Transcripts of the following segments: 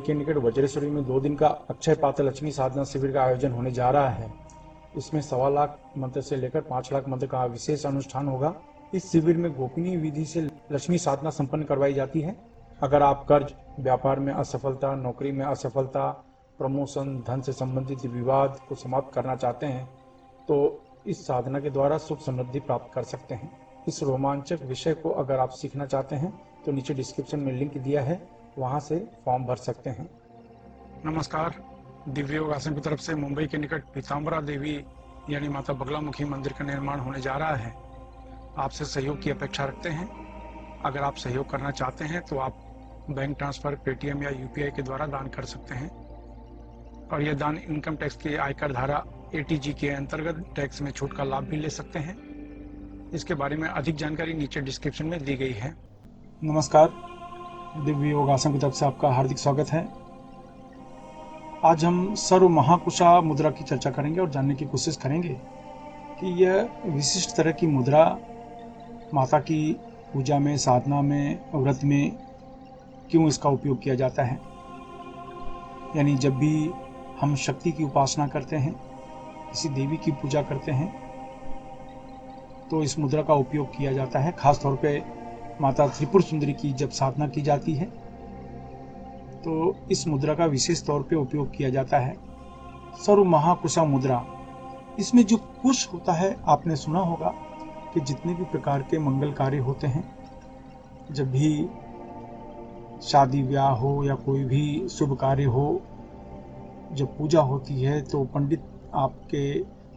के निकट वज्रेश्वरी में 2 दिन का अक्षय पात्र लक्ष्मी साधना शिविर का आयोजन होने जा रहा है। इसमें 1.25 लाख मंत्र से लेकर 5 लाख मंत्र का विशेष अनुष्ठान होगा। इस शिविर में गोपनीय विधि से लक्ष्मी साधना संपन्न करवाई जाती है। अगर आप कर्ज, व्यापार में असफलता, नौकरी में असफलता, प्रमोशन, धन से संबंधित विवाद को समाप्त करना चाहते हैं तो इस साधना के द्वारा सुख समृद्धि प्राप्त कर सकते हैं। इस रोमांचक विषय को अगर आप सीखना चाहते हैं तो नीचे डिस्क्रिप्शन में लिंक दिया है, वहां से फॉर्म भर सकते हैं। नमस्कार। दिव्य योगासन की तरफ से मुंबई के निकट पीताम्बरा देवी यानी माता बगलामुखी मंदिर का निर्माण होने जा रहा है। आपसे सहयोग की अपेक्षा रखते हैं। अगर आप सहयोग करना चाहते हैं तो आप बैंक ट्रांसफर, पेटीएम या यूपीआई के द्वारा दान कर सकते हैं और यह दान इनकम टैक्स की आयकर धारा एटीजी के अंतर्गत टैक्स में छूट का लाभ भी ले सकते हैं। इसके बारे में अधिक जानकारी नीचे डिस्क्रिप्शन में दी गई है। नमस्कार। दिव्य योगासन की तरफ से आपका हार्दिक स्वागत है। आज हम सर्व महाकुशा मुद्रा की चर्चा करेंगे और जानने की कोशिश करेंगे कि यह विशिष्ट तरह की मुद्रा माता की पूजा में, साधना में, व्रत में क्यों इसका उपयोग किया जाता है। यानी जब भी हम शक्ति की उपासना करते हैं, किसी देवी की पूजा करते हैं तो इस मुद्रा का उपयोग किया जाता है। खास तौर पे माता त्रिपुर सुंदरी की जब साधना की जाती है तो इस मुद्रा का विशेष तौर पे उपयोग किया जाता है। सर्व महाकुशा मुद्रा, इसमें जो कुश होता है, आपने सुना होगा कि जितने भी प्रकार के मंगल कार्य होते हैं, जब भी शादी ब्याह हो या कोई भी शुभ कार्य हो, जब पूजा होती है तो पंडित आपके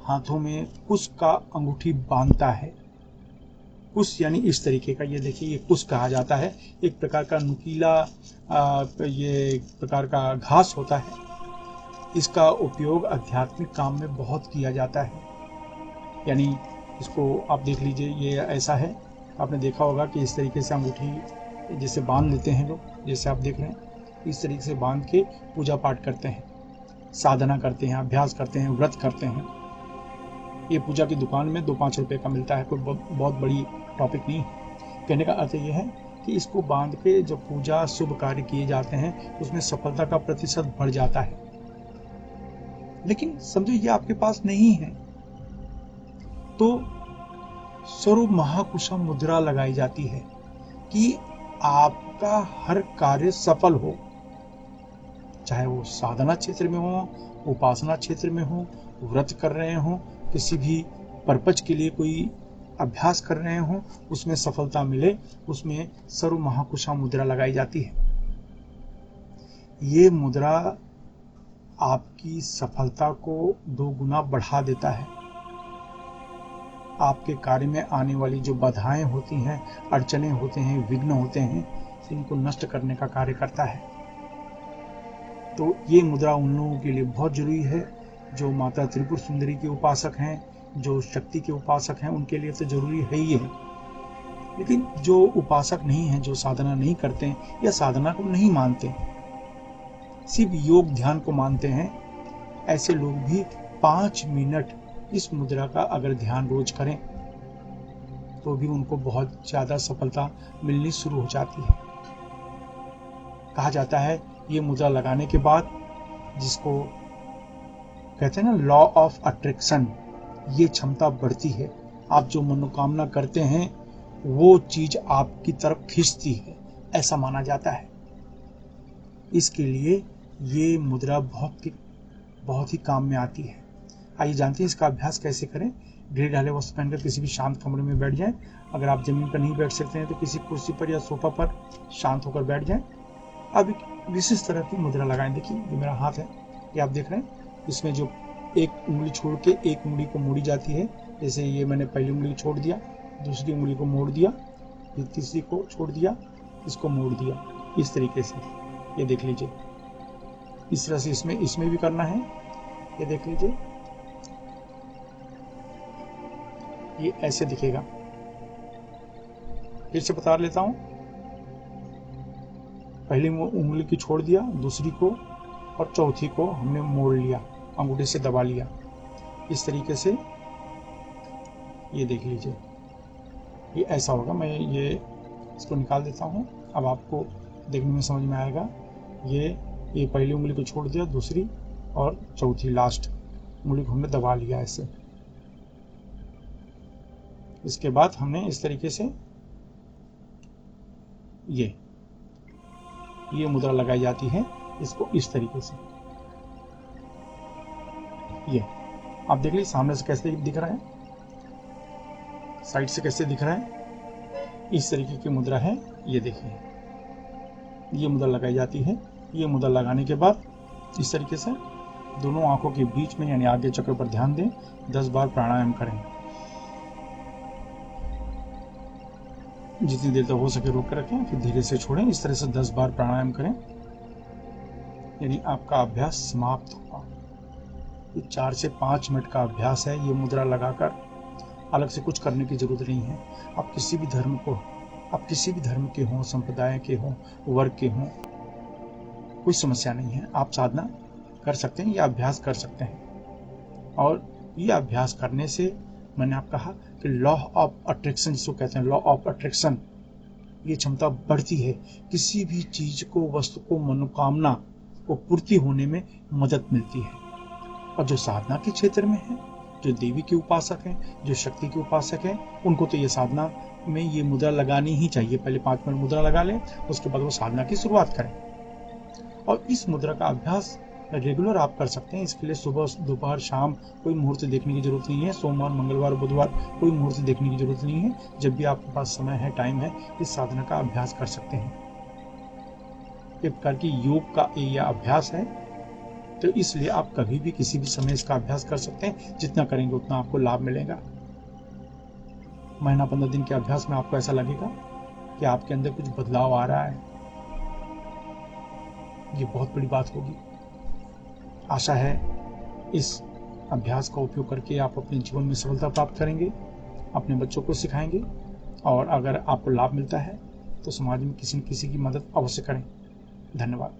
हाथों में कुश का अंगूठी बांधता है। कुश यानी इस तरीके का, ये देखिए, ये कुश कहा जाता है। एक प्रकार का नुकीला ये प्रकार का घास होता है। इसका उपयोग आध्यात्मिक काम में बहुत किया जाता है। यानी इसको आप देख लीजिए, ये ऐसा है, आपने देखा होगा कि इस तरीके से अंगूठी जैसे बांध लेते हैं लोग, जैसे आप देख रहे हैं, इस तरीके से बांध के पूजा पाठ करते हैं, साधना करते हैं, अभ्यास करते हैं, व्रत करते हैं। ये पूजा की दुकान में 2-5 रुपए का मिलता है, कोई बहुत बड़ी टॉपिक नहीं है। कहने का अर्थ यह है कि इसको बांध के जब पूजा शुभ कार्य किए जाते हैं उसमें सफलता का प्रतिशत बढ़ जाता है। लेकिन समझो ये आपके पास नहीं है तो सर्व महाकुशा मुद्रा लगाई जाती है कि आपका हर कार्य सफल हो, चाहे वो साधना क्षेत्र में हो, उपासना क्षेत्र में हो, व्रत कर रहे हो, किसी भी पर्पज के लिए कोई अभ्यास कर रहे हो, उसमें सफलता मिले, उसमें सर्व महाकुशा मुद्रा लगाई जाती है। ये मुद्रा आपकी सफलता को 2 गुना बढ़ा देता है। आपके कार्य में आने वाली जो बाधाएं होती हैं, अड़चने होते हैं, विघ्न होते हैं, इनको नष्ट करने का कार्य करता है। तो ये मुद्रा उन लोगों के लिए बहुत जरूरी है जो माता त्रिपुर सुंदरी के उपासक हैं, जो शक्ति के उपासक हैं, उनके लिए तो जरूरी है ही है। लेकिन जो उपासक नहीं है, जो साधना नहीं करते या साधना को नहीं मानते, सिर्फ योग ध्यान को मानते हैं, ऐसे लोग भी 5 मिनट इस मुद्रा का अगर ध्यान रोज करें तो भी उनको बहुत ज्यादा सफलता मिलनी शुरू हो जाती है। कहा जाता है ये मुद्रा लगाने के बाद, जिसको कहते हैं ना लॉ ऑफ अट्रैक्शन, ये क्षमता बढ़ती है। आप जो मनोकामना करते हैं वो चीज आपकी तरफ खींचती है, ऐसा माना जाता है। इसके लिए ये मुद्रा बहुत ही काम में आती है। आइए जानते हैं इसका अभ्यास कैसे करें। ढीले ढाले वस्त्र पहनकर किसी भी शांत कमरे में बैठ जाएं। अगर आप जमीन पर नहीं बैठ सकते हैं तो किसी कुर्सी पर या सोफा पर शांत होकर बैठ जाएं। अब एक विशेष तरह की मुद्रा लगाएं। देखिए, ये मेरा हाथ है, ये आप देख रहे हैं, इसमें जो एक उंगली छोड़ के एक उंगली को मोड़ी जाती है। जैसे ये मैंने पहली उंगली छोड़ दिया, दूसरी उंगली को मोड़ दिया, फिर तीसरी को छोड़ दिया, इसको मोड़ दिया, इस तरीके से। ये देख लीजिए, इस तरह से इसमें भी करना है। ये देख लीजिए, ये ऐसे दिखेगा। फिर से बता लेता हूं, पहली उंगली की छोड़ दिया, दूसरी को और चौथी को हमने मोड़ लिया, अंगूठे से दबा लिया, इस तरीके से। ये देख लीजिए, ये ऐसा होगा। मैं ये इसको निकाल देता हूं, अब आपको देखने में समझ में आएगा। ये ये पहली उंगली को छोड़ दिया, दूसरी और चौथी लास्ट उंगली को हमने दबा लिया ऐसे। इसके बाद हमने इस तरीके से ये मुद्रा लगाई जाती है, इसको इस तरीके से। ये आप देख लीजिए सामने से कैसे दिख रहा है, साइड से कैसे दिख रहा है। इस तरीके की मुद्रा है, ये देखिए, ये मुद्रा लगाई जाती है। ये मुद्रा लगाने के बाद इस तरीके से दोनों आंखों के बीच में यानी आगे चक्र पर ध्यान दें, 10 बार प्राणायाम करें। जितनी देर तक हो सके रोक कर रखें, फिर धीरे से छोड़ें। इस तरह से 10 बार प्राणायाम करें, यानी आपका अभ्यास समाप्त होगा। ये 4 से 5 मिनट का अभ्यास है। ये मुद्रा लगाकर अलग से कुछ करने की जरूरत नहीं है। आप किसी भी धर्म के हों, संप्रदाय के हों, वर्ग के हों, कोई समस्या नहीं है। आप साधना कर सकते हैं, या अभ्यास कर सकते हैं। और ये अभ्यास करने से मैंने आप कहा कि लॉ ऑफ अट्रैक्शन, जिसको कहते हैं लॉ ऑफ अट्रैक्शन, ये क्षमता बढ़ती है। किसी भी चीज को, वस्तु को, मनोकामना को पूर्ति होने में मदद मिलती है। और जो साधना के क्षेत्र में है, जो देवी के उपासक हैं, जो शक्ति के उपासक हैं, उनको तो ये साधना में ये मुद्रा लगानी ही चाहिए। पहले 5 मिनट मुद्रा लगा लें, उसके बाद वो साधना की शुरुआत करें। और इस मुद्रा का अभ्यास रेगुलर आप कर सकते हैं। इसके लिए सुबह, दोपहर, शाम कोई मुहूर्त देखने की जरूरत नहीं है। सोमवार, मंगलवार, बुधवार कोई मुहूर्त देखने की जरूरत नहीं है। जब भी आपके पास समय है, टाइम है, इस साधना का अभ्यास कर सकते हैं। एक प्रकार की योग का यह अभ्यास है, तो इसलिए आप कभी भी किसी भी समय इसका अभ्यास कर सकते हैं। जितना करेंगे उतना आपको लाभ मिलेगा। महीना 15 दिन के अभ्यास में आपको ऐसा लगेगा कि आपके अंदर कुछ बदलाव आ रहा है। ये बहुत बड़ी बात होगी। आशा है इस अभ्यास का उपयोग करके आप अपने जीवन में सफलता प्राप्त करेंगे, अपने बच्चों को सिखाएंगे, और अगर आपको लाभ मिलता है तो समाज में किसी न किसी की मदद अवश्य करें। धन्यवाद।